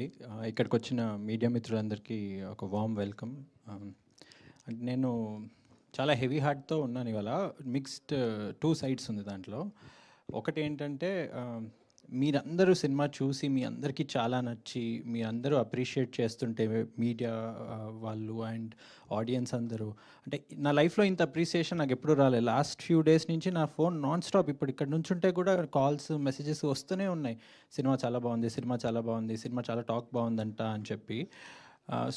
అండి. ఇక్కడికొచ్చిన మీడియా మిత్రులందరికీ ఒక వార్మ్ వెల్కమ్. అంటే నేను చాలా హెవీ హార్ట్‌తో ఉన్నాను ఇవాళ. మిక్స్డ్ 2 సైడ్స్ ఉంది దాంట్లో. ఒకటేంటంటే మీరందరూ సినిమా చూసి మీ అందరికీ చాలా నచ్చి, మీరందరూ అప్రిషియేట్ చేస్తుంటే మీడియా వాళ్ళు అండ్ ఆడియన్స్ అందరూ, అంటే నా లైఫ్‌లో ఇంత అప్రిసియేషన్ నాకెప్పుడూ రాలేదు. లాస్ట్ ఫ్యూ డేస్ నుంచి నా ఫోన్ నాన్ స్టాప్ ఇప్పుడు ఇక్కడ నుంచుంటే కూడా కాల్స్, మెసేజెస్ వస్తూనే ఉన్నాయి. సినిమా చాలా బాగుంది, సినిమా చాలా బాగుంది, సినిమా చాలా టాక్ బాగుందంట అని చెప్పి.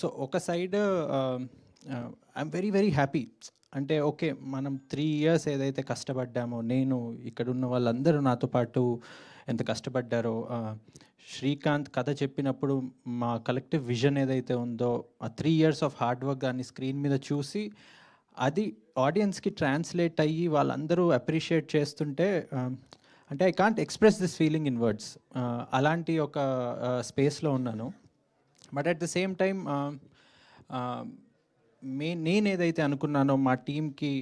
సో ఒక side I'm very very happy. అంటే ఓకే, మనం 3 ఇయర్స్ ఏదైతే కష్టపడ్డామో, నేను ఇక్కడున్న వాళ్ళందరూ నాతో పాటు ఎంత కష్టపడ్డారో, శ్రీకాంత్ కథ చెప్పినప్పుడు మా కలెక్టివ్ విజన్ ఏదైతే ఉందో, ఆ 3 ఇయర్స్ ఆఫ్ హార్డ్ వర్క్ దాన్ని స్క్రీన్ మీద చూసి అది ఆడియన్స్కి ట్రాన్స్లేట్ అయ్యి వాళ్ళందరూ అప్రిషియేట్ చేస్తుంటే, అంటే I can't express this feeling in words. అలాంటి ఒక స్పేస్లో ఉన్నాను. But at the same time నేనేదైతే అనుకున్నానో మా టీమ్కి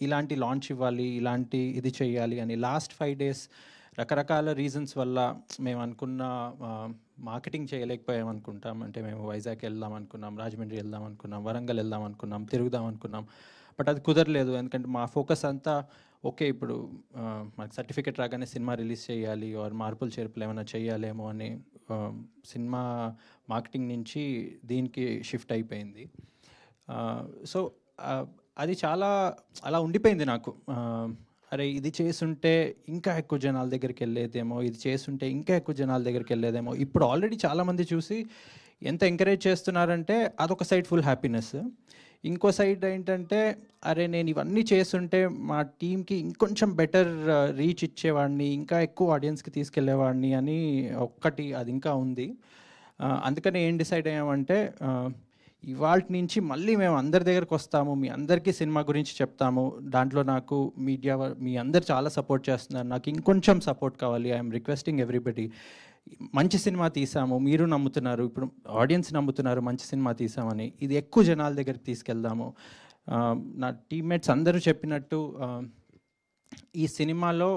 ఇలాంటి లాంచ్ ఇవ్వాలి, ఇలాంటి ఇది చేయాలి అని లాస్ట్ 5 డేస్ రకరకాల రీజన్స్ వల్ల మేము అనుకున్న మార్కెటింగ్ చేయలేకపోయాం అనుకుంటాం. అంటే మేము వైజాగ్ వెళ్దాం అనుకున్నాం, రాజమండ్రి వెళ్దాం అనుకున్నాం, వరంగల్ వెళ్దాం అనుకున్నాం, తిరుగుదాం అనుకున్నాం. బట్ అది కుదరలేదు. ఎందుకంటే మా ఫోకస్ అంతా ఓకే, ఇప్పుడు మనకు సర్టిఫికెట్ రాగానే సినిమా రిలీజ్ చేయాలి ఆర్ మార్పులు చేర్పులు ఏమైనా చేయాలేమో అని సినిమా మార్కెటింగ్ నుంచి దీనికి షిఫ్ట్ అయిపోయింది. సో అది చాలా అలా ఉండిపోయింది నాకు. అరే ఇది చేసుంటే ఇంకా ఎక్కువ జనాల దగ్గరికి వెళ్ళేదేమో, ఇది చేసుంటే ఇంకా ఎక్కువ జనాల దగ్గరికి వెళ్ళేదేమో. ఇప్పుడు ఆల్రెడీ చాలామంది చూసి ఎంత ఎంకరేజ్ చేస్తున్నారంటే అదొక సైడ్ ఫుల్ హ్యాపీనెస్. ఇంకో సైడ్ ఏంటంటే అరే నేను ఇవన్నీ చేస్తుంటే మా టీంకి ఇంకొంచెం బెటర్ రీచ్ ఇచ్చేవాడిని, ఇంకా ఎక్కువ ఆడియన్స్కి తీసుకెళ్లేవాడిని అని ఒక్కటి అది ఇంకా ఉంది. అందుకని ఏం డిసైడ్ అయ్యామంటే ఇవాల్టి నుంచి మళ్ళీ మేము అందరి దగ్గరకు వస్తాము, మీ అందరికీ సినిమా గురించి చెప్తాము. దాంట్లో నాకు మీడియా మీ అందరు చాలా సపోర్ట్ చేస్తున్నారు, నాకు ఇంకొంచెం సపోర్ట్ కావాలి. I'm requesting everybody. మంచి సినిమా తీసాము, మీరు నమ్ముతున్నారు, ఇప్పుడు ఆడియన్స్ నమ్ముతున్నారు మంచి సినిమా తీసామని. ఇది ఎక్కువ జనాల దగ్గరికి తీసుకెళ్దాము. నా టీమ్మేట్స్ అందరూ చెప్పినట్టు ఈ సినిమాలో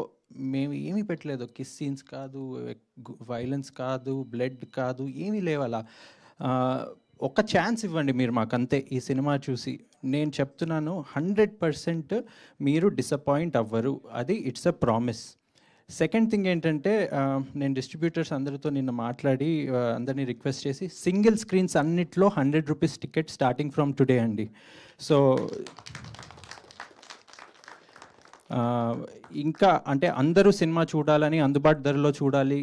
మేము ఏమీ పెట్టలేదు. కిస్ సీన్స్ కాదు, వైలెన్స్ కాదు, బ్లడ్ కాదు, ఏమీ లేవలా. ఒక ఛాన్స్ ఇవ్వండి మీరు మాకంతే ఈ సినిమా చూసి. నేను చెప్తున్నాను 100% మీరు డిసప్పాయింట్ అవ్వరు. అది it's a promise. Second thing ఏంటంటే నేను డిస్ట్రిబ్యూటర్స్ అందరితో నిన్న మాట్లాడి అందరినీ రిక్వెస్ట్ చేసి సింగిల్ స్క్రీన్స్ అన్నిట్లో 100 rupees ticket starting from today అండి. సో ఇంకా అంటే అందరూ సినిమా చూడాలని, అందుబాటు ధరలో చూడాలి,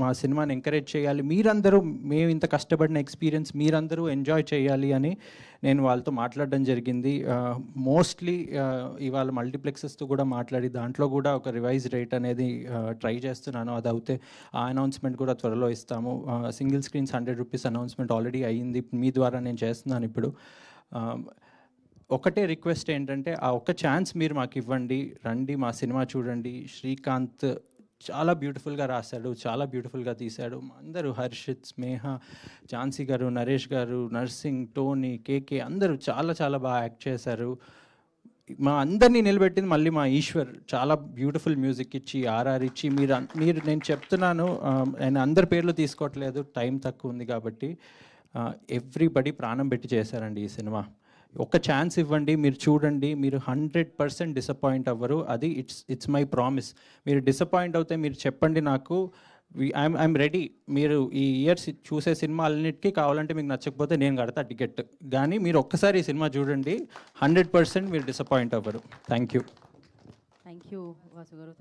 మా సినిమాని ఎంకరేజ్ చేయాలి, మీరందరూ మేము ఇంత కష్టపడిన ఎక్స్పీరియన్స్ మీరందరూ ఎంజాయ్ చేయాలి అని నేను వాళ్ళతో మాట్లాడడం జరిగింది. మోస్ట్లీ ఇవాళ మల్టీప్లెక్సెస్తో కూడా మాట్లాడి దాంట్లో కూడా ఒక రివైజ్ రేట్ అనేది ట్రై చేస్తున్నాను. అది అవుతే ఆ అనౌన్స్మెంట్ కూడా త్వరలో ఇస్తాము. Single screens 100 rupees announcement already అయ్యింది, మీ ద్వారా నేను చేస్తున్నాను ఇప్పుడు. ఒకటే రిక్వెస్ట్ ఏంటంటే ఆ ఒక్క ఛాన్స్ మీరు మాకు ఇవ్వండి, రండి మా సినిమా చూడండి. శ్రీకాంత్ చాలా బ్యూటిఫుల్గా రాశాడు, చాలా బ్యూటిఫుల్గా తీశాడు. అందరూ హర్షిత్, స్నేహ, ఝాన్సీ గారు, నరేష్ గారు, నర్సింగ్, టోనీ, కేకే అందరూ చాలా చాలా బాగా యాక్ట్ చేశారు. మా అందరినీ నిలబెట్టింది మళ్ళీ మా ఈశ్వర్ చాలా బ్యూటిఫుల్ మ్యూజిక్ ఇచ్చి, ఆర్ఆర్ ఇచ్చి. మీరు నేను చెప్తున్నాను, నేను అందరి పేర్లు తీసుకోవట్లేదు, టైం తక్కువ ఉంది కాబట్టి. ఎవ్రీబడి ప్రాణం పెట్టి చేశారండి ఈ సినిమా. ఒక ఛాన్స్ ఇవ్వండి, మీరు చూడండి, మీరు 100% డిసప్పాయింట్ అవ్వరు. అది ఇట్స్ మై ప్రామిస్. మీరు డిసప్పాయింట్ అవుతే మీరు చెప్పండి నాకు, ఐఎమ్ రెడీ. మీరు ఈ ఇయర్స్ చూసే సినిమాలన్నిటికీ కావాలంటే మీకు నచ్చకపోతే నేను కడతా టికెట్, కానీ మీరు ఒక్కసారి ఈ సినిమా చూడండి, 100% మీరు డిసప్పాయింట్ అవ్వరు. Thank you. వాసు గారు.